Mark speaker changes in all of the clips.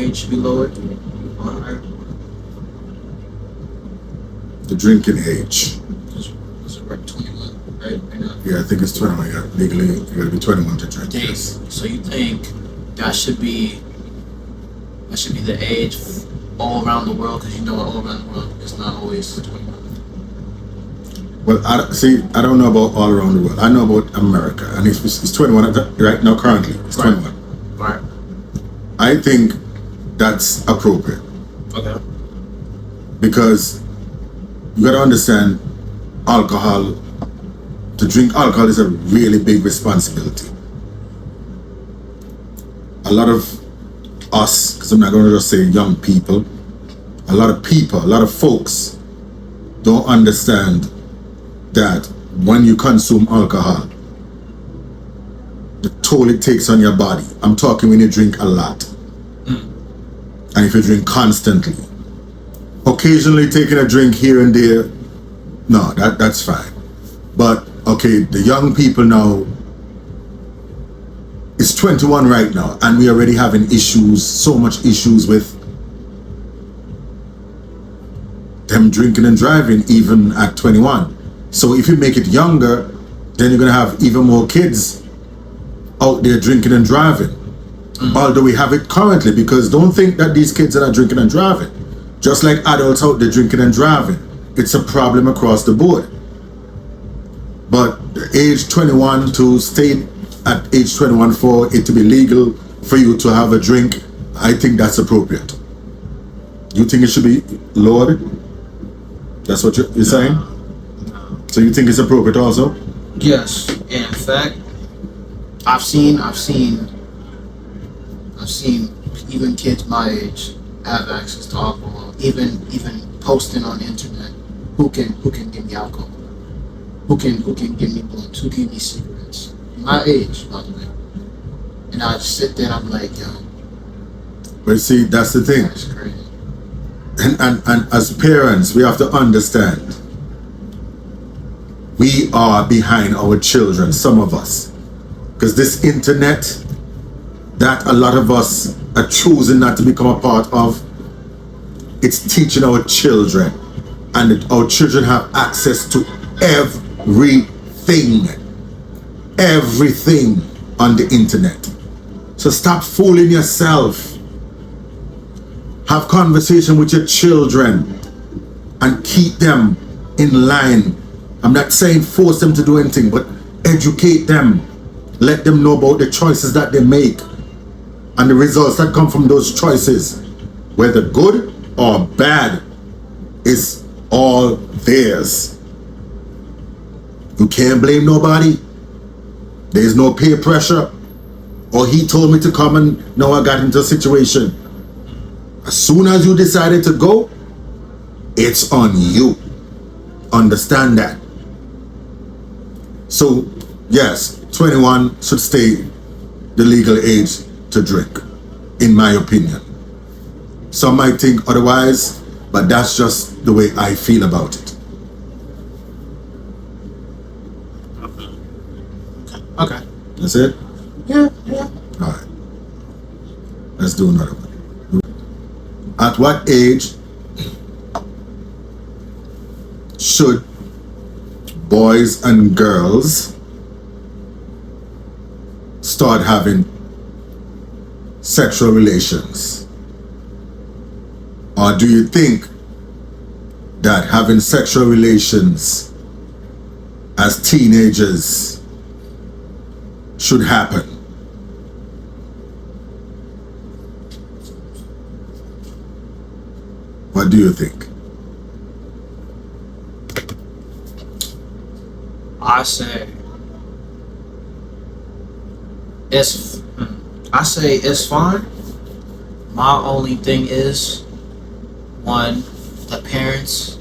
Speaker 1: age should be lowered? Or higher?
Speaker 2: The drinking age.
Speaker 1: Is it right 21, right? Right now?
Speaker 2: Yeah, I think it's 21. Yeah, legally, you gotta be 21 to drink.
Speaker 1: Yes. So you think that should be the age all around the world? Because you know all around the world it's not always 21.
Speaker 2: Well, I don't know about all around the world. I know about America, and it's 21 right now. Currently, it's 21.
Speaker 1: Right.
Speaker 2: I think that's appropriate.
Speaker 1: Okay.
Speaker 2: Because you gotta understand, alcohol. To drink alcohol is a really big responsibility. A lot of us, because I'm not going to just say young people, a lot of folks don't understand that when you consume alcohol, the toll it takes on your body. I'm talking when you drink a lot. And if you drink constantly. Occasionally taking a drink here and there, no, that's fine. But, okay, the young people now, it's 21 right now, and we already having issues, so much issues with them drinking and driving even at 21. So if you make it younger, then you're going to have even more kids out there drinking and driving. Although we have it currently, because don't think that these kids that are drinking and driving, just like adults out there drinking and driving, it's a problem across the board. But the age 21 to stay at age 21 for it to be legal for you to have a drink, I think that's appropriate. You think it should be lowered? That's what you're saying?
Speaker 1: No.
Speaker 2: So you think it's appropriate also?
Speaker 1: Yes. And in fact, I've seen even kids my age have access to alcohol. Even posting on the internet, who can give me alcohol? Who can give me blunts? Who give me cigarettes? My age, by the way. And I just sit there and I'm like, yo.
Speaker 2: But see, that's the thing.
Speaker 1: That's crazy.
Speaker 2: And as parents, we have to understand, we are behind our children, some of us. Because this internet that a lot of us are choosing not to become a part of, it's teaching our children. And our children have access to everything on the internet. So stop fooling yourself. Have conversation with your children and keep them in line. I'm not saying force them to do anything, but educate them. Let them know about the choices that they make and the results that come from those choices, whether good or bad, is all theirs. You can't blame nobody. There is no peer pressure. Or he told me to come and now I got into a situation. As soon as you decided to go, it's on you. Understand that. So, yes, 21 should stay the legal age to drink, in my opinion. Some might think otherwise, but that's just the way I feel about it.
Speaker 1: Okay.
Speaker 2: That's it?
Speaker 1: Yeah.
Speaker 2: Alright. Let's do another one. At what age should boys and girls start having sexual relations? Or do you think that having sexual relations as teenagers should happen? What do you think?
Speaker 1: I say it's fine. My only thing is, one, the parents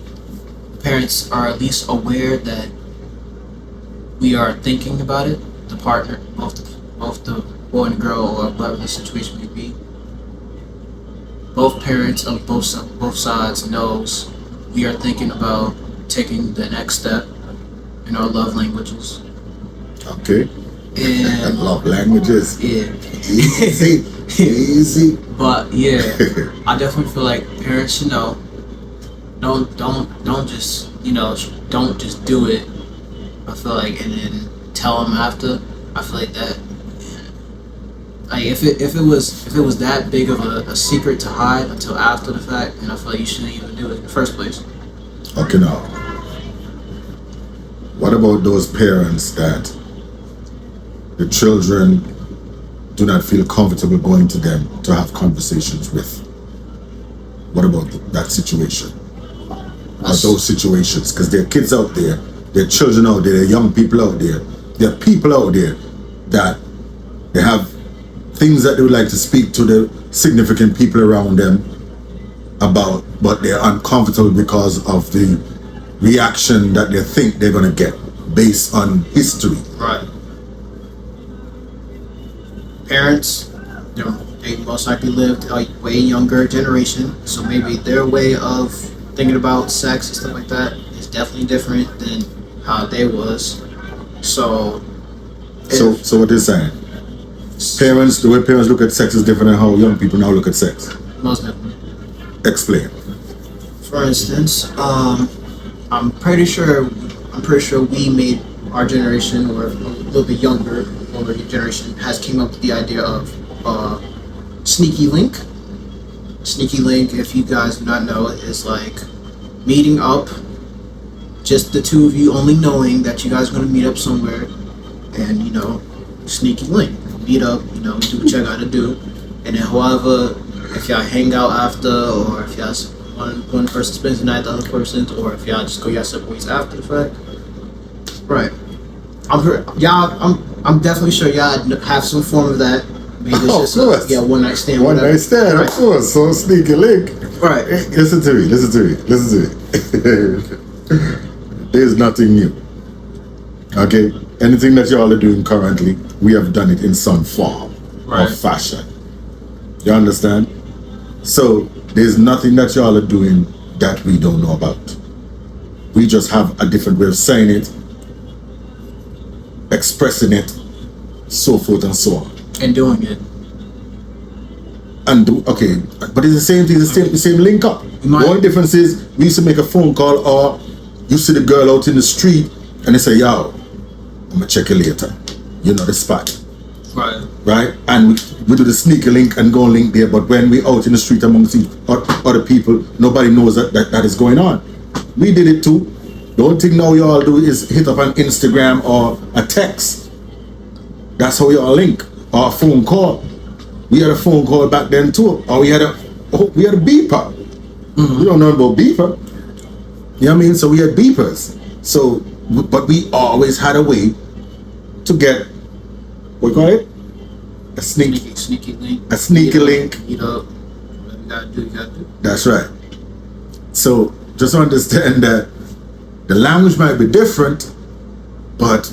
Speaker 1: are at least aware that we are thinking about it. The partner, both the boy and girl, or whatever the situation may be. Both parents of both sides knows we are thinking about taking the next step in our love languages.
Speaker 2: Okay.
Speaker 1: And
Speaker 2: love languages.
Speaker 1: Yeah.
Speaker 2: Easy.
Speaker 1: But yeah, I definitely feel like parents should know. Don't just don't just do it. I feel like and then tell them after. I feel like that. Like if it was that big of a secret to hide until after the fact, then I feel like you shouldn't even do it in the first place.
Speaker 2: Okay, now, what about those parents that the children do not feel comfortable going to them to have conversations with? What about that situation? Or those situations? Because there are kids out there, there are children out there, there are young people out there, there are people out there that they have things that they would like to speak to the significant people around them about, but they're uncomfortable because of the reaction that they think they're going to get based on history.
Speaker 1: Right. Parents, they most likely lived a way younger generation, so maybe their way of thinking about sex and stuff like that is definitely different than how they was. So
Speaker 2: what they're saying, parents, the way parents look at sex is different than how young people now look at sex.
Speaker 1: most definitely.
Speaker 2: Explain.
Speaker 1: For instance, I'm pretty sure we made our generation or a little bit younger generation has came up with the idea of sneaky link. Sneaky link, if you guys do not know, is like meeting up, just the two of you only knowing that you guys are going to meet up somewhere, and sneaky link, meet up, do what you gotta do, and then however, if y'all hang out after, or if y'all one person spends the night the other person's, or if y'all just go y'all separate ways after the fact. Right. I'm definitely sure y'all have some form of that. Maybe it's just a one night stand.
Speaker 2: One night stand, right. Of course. So sneaky link.
Speaker 1: Right.
Speaker 2: Listen to me. There's nothing new. Okay? Anything that y'all are doing currently, we have done it in some form or fashion. You understand? So there's nothing that y'all are doing that we don't know about. We just have a different way of saying it, expressing it, so forth and so on.
Speaker 1: And doing it.
Speaker 2: Okay, but it's the same thing, the same link up. The only difference is we used to make a phone call, or you see the girl out in the street and they say, yo, I'm gonna check you later. You know the spot. Right? And we do the sneaker link and go link there, but when we out in the street amongst other people, nobody knows that is going on. We did it too. The only thing now y'all do is hit up an Instagram or a text. That's how y'all link. Or a phone call. We had a phone call back then too. Or we had a beeper. Mm-hmm. We don't know about beeper. You know what I mean? So we had beepers. So, but we always had a way to get, what you call it? A sneaky
Speaker 1: link.
Speaker 2: A sneaky link.
Speaker 1: You gotta do.
Speaker 2: That's right. So just understand that the language might be different, but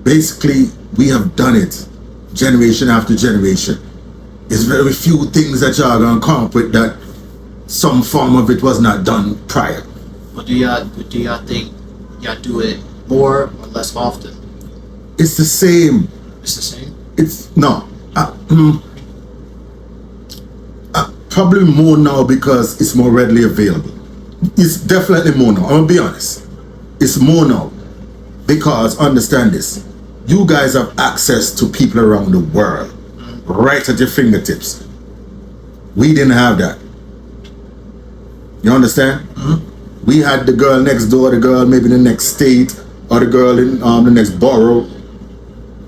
Speaker 2: basically we have done it generation after generation. It's very few things that y'all gonna come up with that some form of it was not done prior.
Speaker 1: But do y'all think y'all do it more or less often?
Speaker 2: It's the same.
Speaker 1: It's the same?
Speaker 2: It's no. Probably more now because it's more readily available. It's definitely more now. I'm gonna be honest. It's more now because, understand this, you guys have access to people around the world right at your fingertips. We didn't have that. You understand? Mm-hmm. We had the girl next door, the girl maybe in the next state, or the girl in the next borough,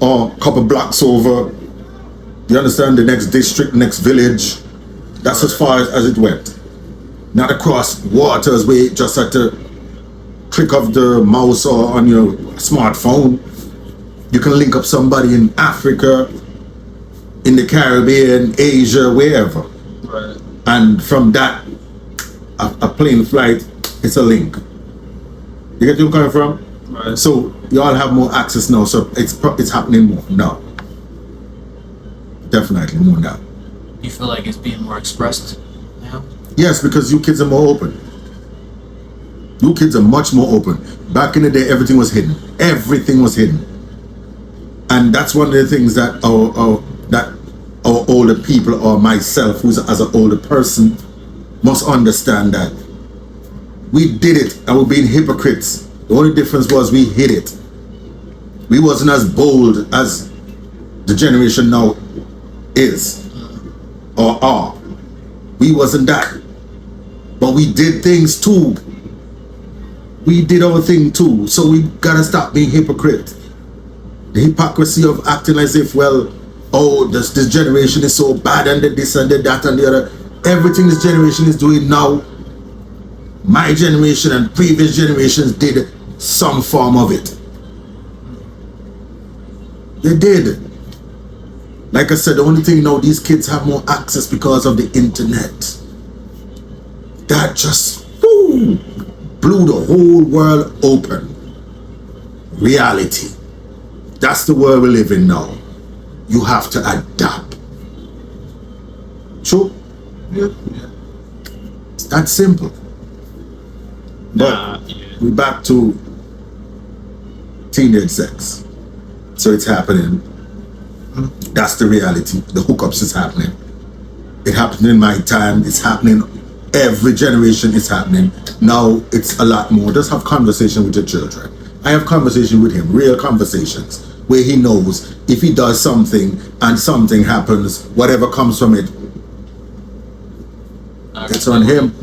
Speaker 2: or a couple blocks over. You understand? The next district, next village. That's as far as it went. Not across waters where you just had to click of the mouse or on your smartphone. You can link up somebody in Africa, in the Caribbean, Asia, wherever.
Speaker 1: Right.
Speaker 2: And from that, a plane flight, it's a link. You get where I'm coming from?
Speaker 1: Right.
Speaker 2: So you all have more access now, so it's happening more now. Definitely more now.
Speaker 1: You feel like it's being more expressed now?
Speaker 2: Yes, because you kids are more open. You kids are much more open. Back in the day, everything was hidden. Everything was hidden. And that's one of the things that our older people or myself, who's as an older person, must understand that we did it and we're being hypocrites. The only difference was we hid it. We wasn't as bold as the generation now is or are. We wasn't that. But we did things too. We did our thing too. So we gotta stop being hypocrite. The hypocrisy of acting as if, well, oh, this generation is so bad and the this and the that and the other. Everything this generation is doing now, my generation and previous generations did some form of it. They did. Like I said, the only thing now, these kids have more access because of the internet. That just blew the whole world open. Reality. That's the world we live in now. You have to adapt. True?
Speaker 1: Yeah.
Speaker 2: It's that simple. But we're back to teenage sex. So it's happening. That's the reality. The hookups is happening. It happened in my time. It's happening. Every generation is happening. Now it's a lot more. Just have conversation with your children. I have conversation with him, real conversations, where he knows if he does something and something happens, whatever comes from it, it's on him.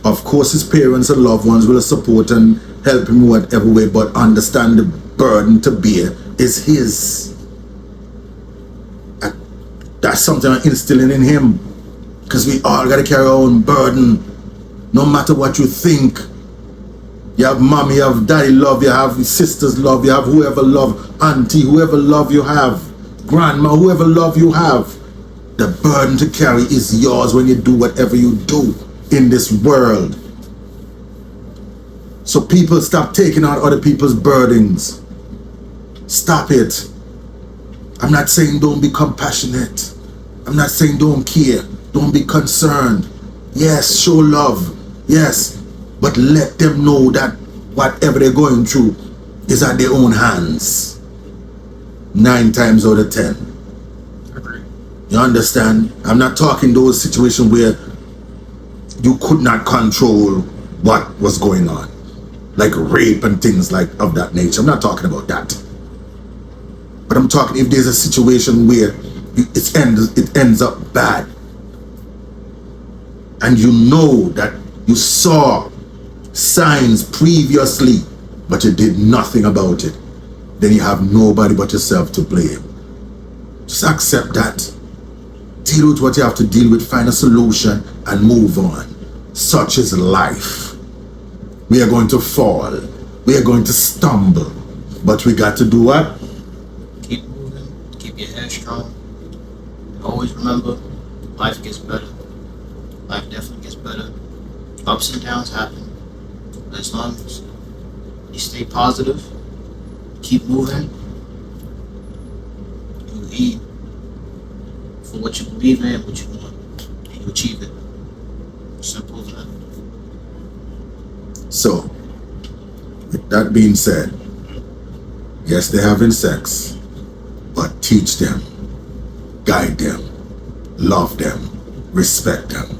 Speaker 2: Of course, his parents and loved ones will support and help him in whatever way, but understand the burden to bear is his. That's something I'm instilling in him, because we all got to carry our own burden, no matter what you think. You have mommy, you have daddy love, you have sisters love, you have whoever love, auntie, whoever love you have, grandma, whoever love you have. The burden to carry is yours when you do whatever you do in this world. So people, stop taking on other people's burdens. Stop it. I'm not saying don't be compassionate. I'm not saying don't care. Don't be concerned. Yes, show love. Yes. But let them know that whatever they're going through is at their own hands. 9 times out of 10.
Speaker 1: Agreed.
Speaker 2: You understand? I'm not talking those situations where you could not control what was going on, like rape and things like of that nature. I'm not talking about that. But I'm talking if there's a situation where it ends up bad, and you know that you saw signs previously, but you did nothing about it, then you have nobody but yourself to blame. Just accept that. Deal with what you have to deal with, find a solution, and move on. Such is life. We are going to fall. We are going to stumble. But we got to do what?
Speaker 1: Keep moving. Keep your head strong. And always remember, life gets better. Life definitely gets better. Ups and downs happen. But as long as you stay positive, keep moving, you eat for what you believe in, what you want, and you achieve it. Simple as that.
Speaker 2: So, with that being said, yes, they're having sex, but teach them, guide them, love them, respect them.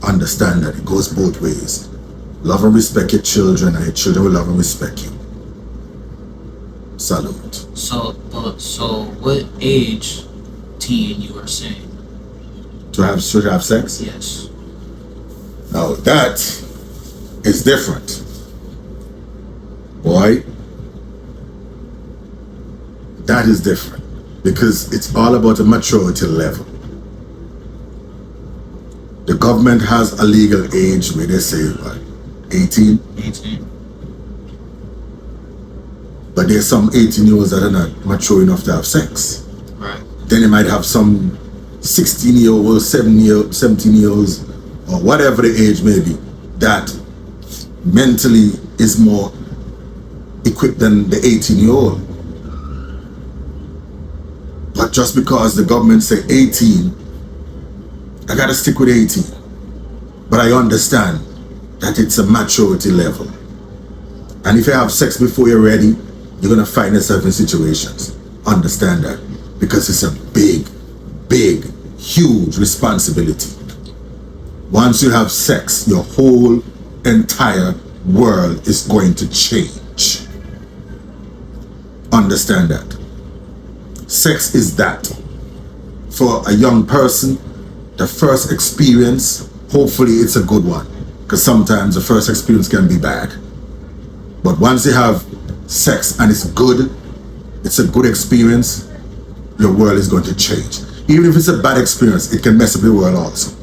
Speaker 2: Understand that it goes both ways. Love and respect your children, and your children will love and respect you. Salute.
Speaker 1: So what age teen you are saying?
Speaker 2: Should have sex?
Speaker 1: Yes.
Speaker 2: Now that is different. Boy, that is different. Because it's all about a maturity level. The government has a legal age where they say, what, 18?
Speaker 1: 18.
Speaker 2: But there's some 18-year-olds that are not mature enough to have sex.
Speaker 1: Right.
Speaker 2: Then they might have some 16-year-olds, 17-year-olds, or whatever the age may be, that mentally is more equipped than the 18-year-old. But just because the government say 18, I gotta stick with 18. But I understand that it's a maturity level. And if you have sex before you're ready, you're gonna find yourself in situations. Understand that. because it's a big, big, huge responsibility. Once you have sex, your whole entire world is going to change. Understand that. Sex is that. For a young person, the first experience, hopefully it's a good one, because sometimes the first experience can be bad. But once you have sex and it's good, it's a good experience, your world is going to change. Even if it's a bad experience, it can mess up your world also.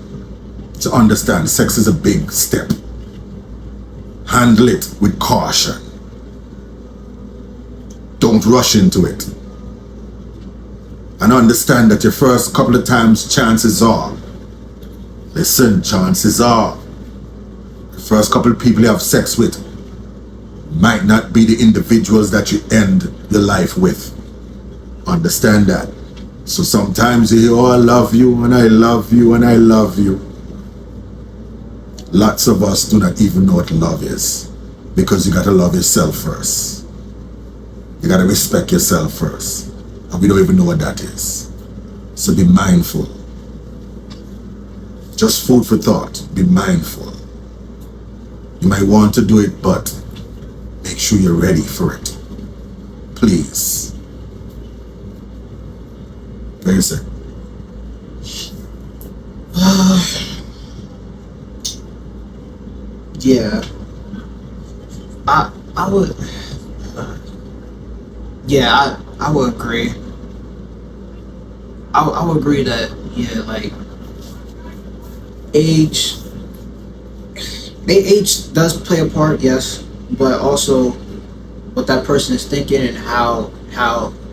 Speaker 2: To understand, sex is a big step. Handle it with caution. Don't rush into it. And understand that your first couple of times, chances are, chances are, the first couple of people you have sex with might not be the individuals that you end your life with. Understand that. So sometimes you hear, oh, I love you, and I love you, and I love you. Lots of us do not even know what love is, because you gotta love yourself first. You gotta respect yourself first. And we don't even know what that is. So be mindful. Just food for thought. Be mindful. You might want to do it, but make sure you're ready for it. Please. What do you say?
Speaker 1: Yeah. I would. Yeah, I would agree. I would agree that, yeah, like, age does play a part, yes, but also what that person is thinking and how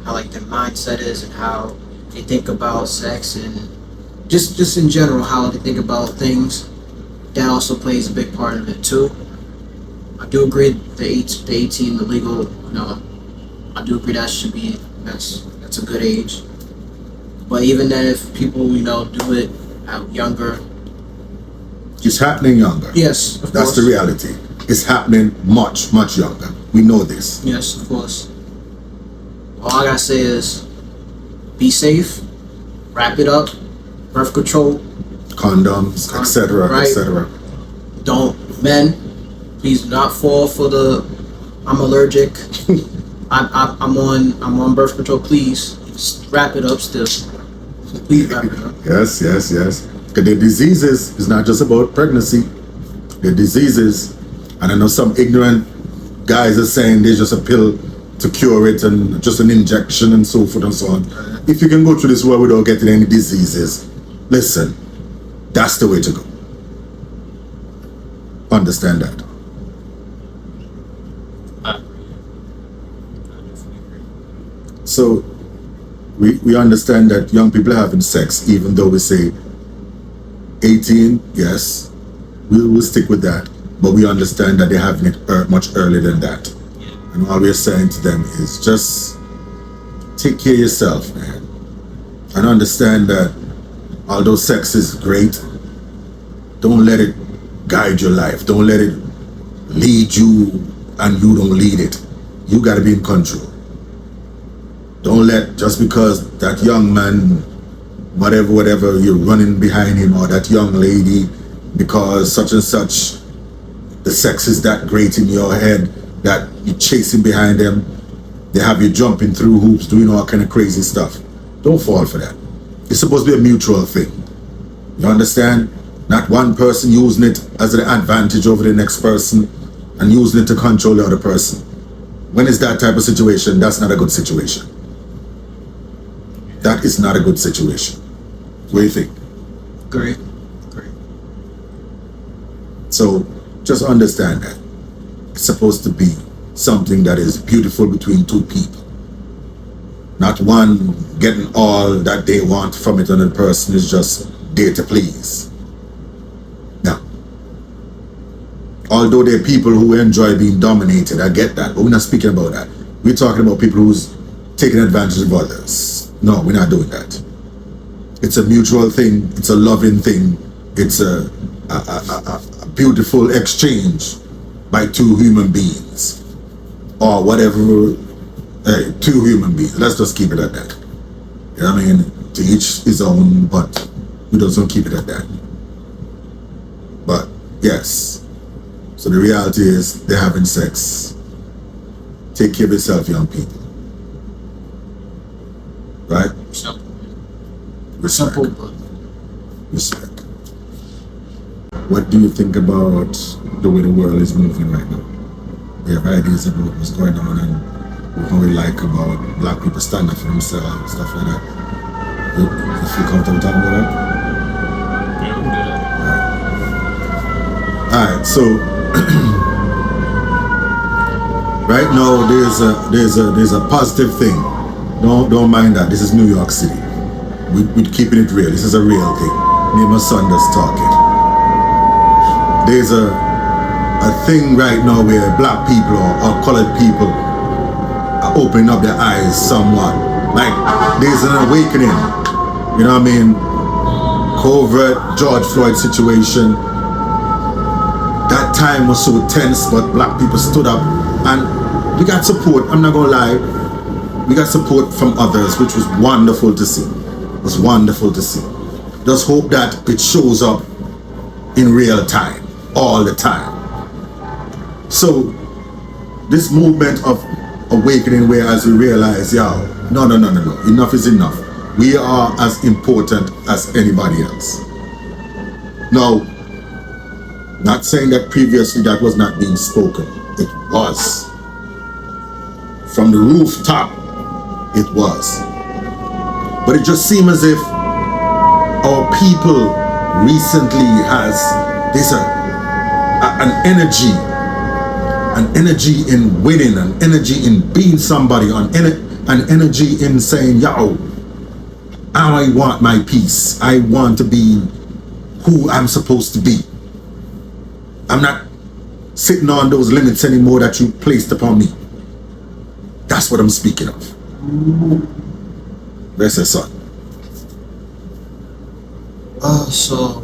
Speaker 1: like their mindset is and how they think about sex and just in general how they think about things, that also plays a big part of it too. I do agree the 18, the legal, I do agree that's a good age. But even then, if people, do it at younger.
Speaker 2: It's happening younger.
Speaker 1: Yes, of
Speaker 2: That's
Speaker 1: course.
Speaker 2: the reality. It's happening much, much younger. We know this.
Speaker 1: Yes, of course. All I gotta say is, be safe, wrap it up, birth control.
Speaker 2: Condoms, etc.,
Speaker 1: right.
Speaker 2: etc.
Speaker 1: Men, please do not fall for I'm allergic. I'm on birth control. Please wrap it up still. Please wrap it up.
Speaker 2: Yes. Because the diseases is not just about pregnancy. The diseases, and I know some ignorant guys are saying there's just a pill to cure it and just an injection and so forth and so on. If you can go through this world without getting any diseases, listen, that's the way to go. Understand that. So we understand that young people are having sex, even though we say 18, yes, we'll stick with that. But we understand that they're having it much earlier than that. And all we're saying to them is just take care of yourself, man. And understand that although sex is great, don't let it guide your life. Don't let it lead you and you don't lead it. You gotta be in control. Don't let, just because that young man, whatever, you're running behind him, or that young lady, because such and such, the sex is that great in your head that you're chasing behind them. They have you jumping through hoops, doing all kind of crazy stuff. Don't fall for that. It's supposed to be a mutual thing. You understand? Not one person using it as an advantage over the next person and using it to control the other person. When it's that type of situation, that's not a good situation. That is not a good situation. What do you think?
Speaker 1: Great.
Speaker 2: So just understand that it's supposed to be something that is beautiful between two people. Not one getting all that they want from it and the person is just there to please. Now, although there are people who enjoy being dominated, I get that, but we're not speaking about that. We're talking about people who's taking advantage of others. No, we're not doing that. It's a mutual thing. It's a loving thing. It's a beautiful exchange by two human beings, or whatever. Two human beings. Let's just keep it at that. You know what I mean? To each his own, but we just don't keep it at that. But yes, so the reality is they're having sex. Take care of yourself, young people. Right?
Speaker 1: Simple.
Speaker 2: Respect.
Speaker 1: Simple, but
Speaker 2: Respect. What do you think about the way the world is moving right now? We have ideas about what's going on and what we like about black people standing up for themselves, stuff like that. You feel comfortable talking about that?
Speaker 1: yeah, we can do that.
Speaker 2: Alright, so right now there's a positive thing. Don't mind that. This is New York City. We're keeping it real. This is a real thing. Me and my son just talking. There's a thing right now where black people or colored people are opening up their eyes somewhat. Like there's an awakening. You know what I mean? Covert George Floyd situation. That time was so tense, but black people stood up and we got support. I'm not gonna lie. We got support from others, which was wonderful to see. It was wonderful to see. Just hope that it shows up in real time, all the time. So, this movement of awakening, whereas we realize, no, enough is enough. We are as important as anybody else. Now, not saying that previously that was not being spoken. It was. From the rooftop, it was. But it just seemed as if our people recently there's an energy in winning, an energy in being somebody, an energy in saying, I want my peace. I want to be who I'm supposed to be. I'm not sitting on those limits anymore that you placed upon me. That's what I'm speaking of. Where's your son?
Speaker 1: So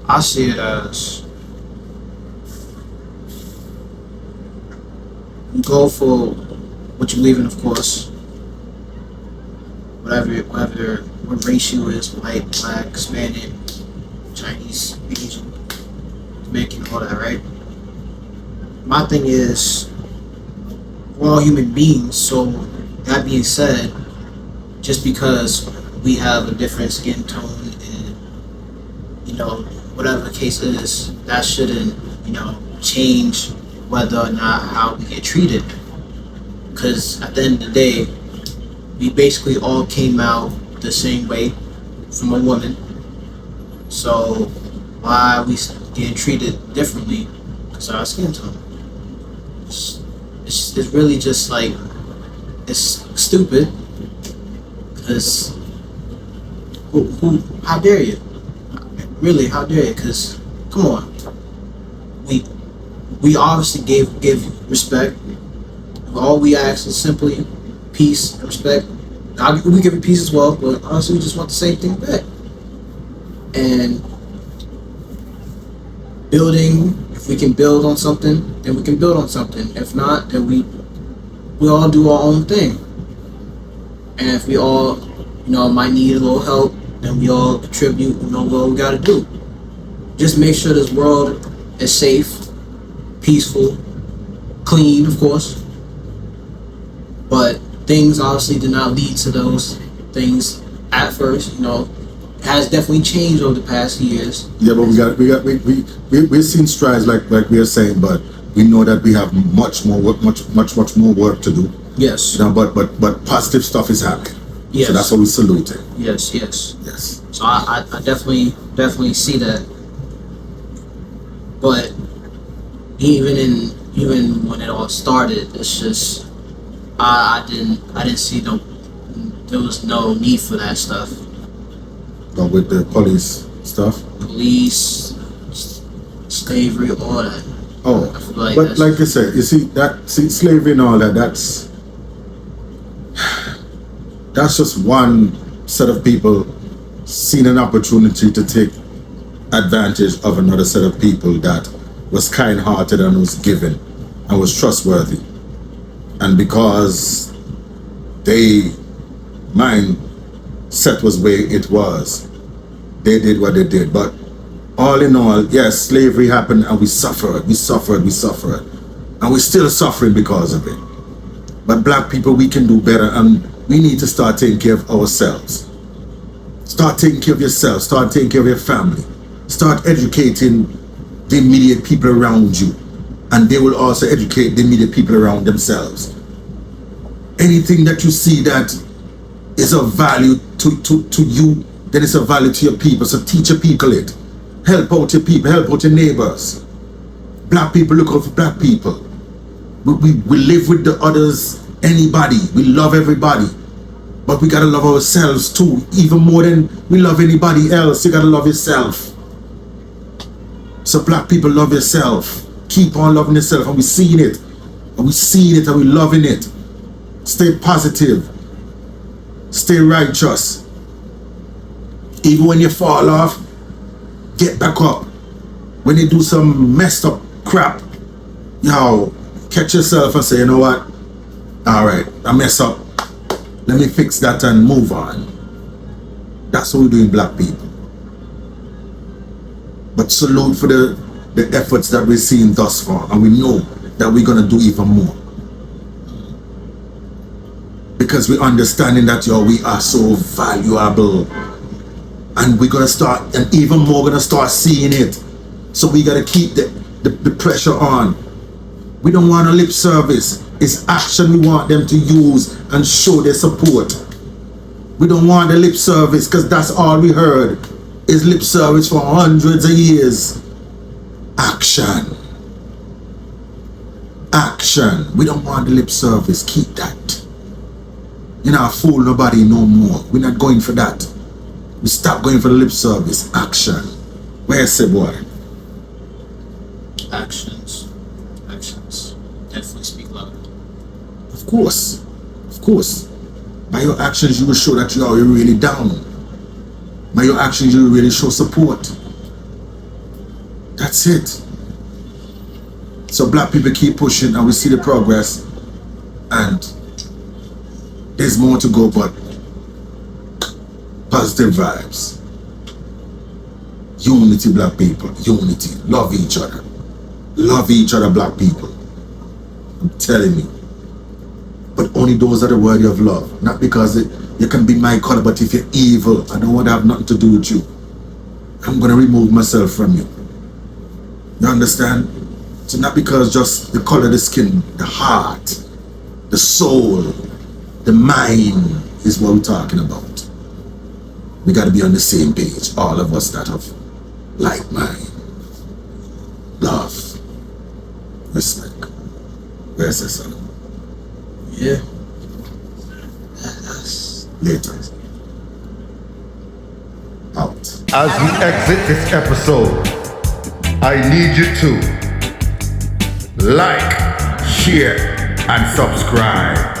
Speaker 1: I see it as you go for what you believe in, of course. What race you is, white, black, Hispanic, Chinese, Asian, Jamaican, all that, right? My thing is, we're all human beings, so that being said, just because we have a different skin tone and, whatever the case is, that shouldn't, change whether or not how we get treated. Because at the end of the day, we basically all came out the same way from a woman. So why are we getting treated differently because of our skin tone? It's really just like, it's stupid. Because how dare you? Really, how dare you? Because come on, we obviously give respect. All we ask is simply peace and respect. We give it peace as well, but honestly, we just want the same thing back. And building, if we can build on something, then we can build on something. If not, then we all do our own thing. And if we all, might need a little help, then we all contribute, what we gotta do. Just make sure this world is safe, peaceful, clean, of course. But things obviously did not lead to those things at first. It has definitely changed over the past years.
Speaker 2: Yeah, but we've seen strides like we are saying, but we know that we have much more work to do.
Speaker 1: Yes.
Speaker 2: But positive stuff is happening.
Speaker 1: Yes.
Speaker 2: So that's what we salute it.
Speaker 1: Yes.
Speaker 2: Yes.
Speaker 1: So I definitely see that. But even when it all started, it's just I didn't see there was no need for that stuff.
Speaker 2: But with the police stuff?
Speaker 1: Police, slavery, all that.
Speaker 2: Oh,
Speaker 1: I feel like
Speaker 2: but like I said, you see slavery and all that, that's just one set of people seeing an opportunity to take advantage of another set of people that was kind-hearted and was giving and was trustworthy. And because they mindset was where it was. They did what they did. But all in all, yes, slavery happened and we suffered. And we're still suffering because of it. But black people, we can do better, and we need to start taking care of ourselves. Start taking care of yourself. Start taking care of your family. Start educating the immediate people around you. And they will also educate the immediate people around themselves. Anything that you see that is of value to you, then it's of value to your people. So teach your people it. Help out your people. Help out your neighbors. Black people, look out for black people. We live with the others, anybody. We love everybody. But we gotta love ourselves too. Even more than we love anybody else. You gotta love yourself. So black people, love yourself. Keep on loving yourself. And we're seeing it. And we're seeing it and we're loving it. Stay positive. Stay righteous. Even when you fall off, get back up. When you do some messed up crap, yo, catch yourself and say, you know what? Alright, I mess up. Let me fix that and move on. That's what we do in black people. But salute for the efforts that we're seeing thus far. And we know that we're going to do even more. Because we're understanding that, yo, we are so valuable. And we're going to start, and even more going to start seeing it. So we got to keep the pressure on. We don't want a lip service. It's action we want them to use and show their support. We don't want the lip service, because that's all we heard is lip service for hundreds of years. Action. Action. We don't want the lip service. Keep that. You're not fool nobody no more. We're not going for that. We stop going for the lip service. Action. Where's the boy?
Speaker 1: Actions. Definitely speak louder.
Speaker 2: Of course. By your actions, you will show that you are really down. By your actions, you will really show support. That's it. So black people keep pushing, and we see the progress. And there's more to go, but positive vibes. Unity, black people. Unity. Love each other. Love each other, black people. I'm telling you. But only those are the worthy of love. Not because you can be my color, but if you're evil, I don't want to have nothing to do with you. I'm going to remove myself from you. You understand? So not because just the color of the skin, the heart, the soul, the mind is what we're talking about. We got to be on the same page. All of us that have like mind, love, respect. Where's the son?
Speaker 1: Yeah.
Speaker 2: Later. Out.
Speaker 3: As we exit this episode, I need you to like, share, and subscribe.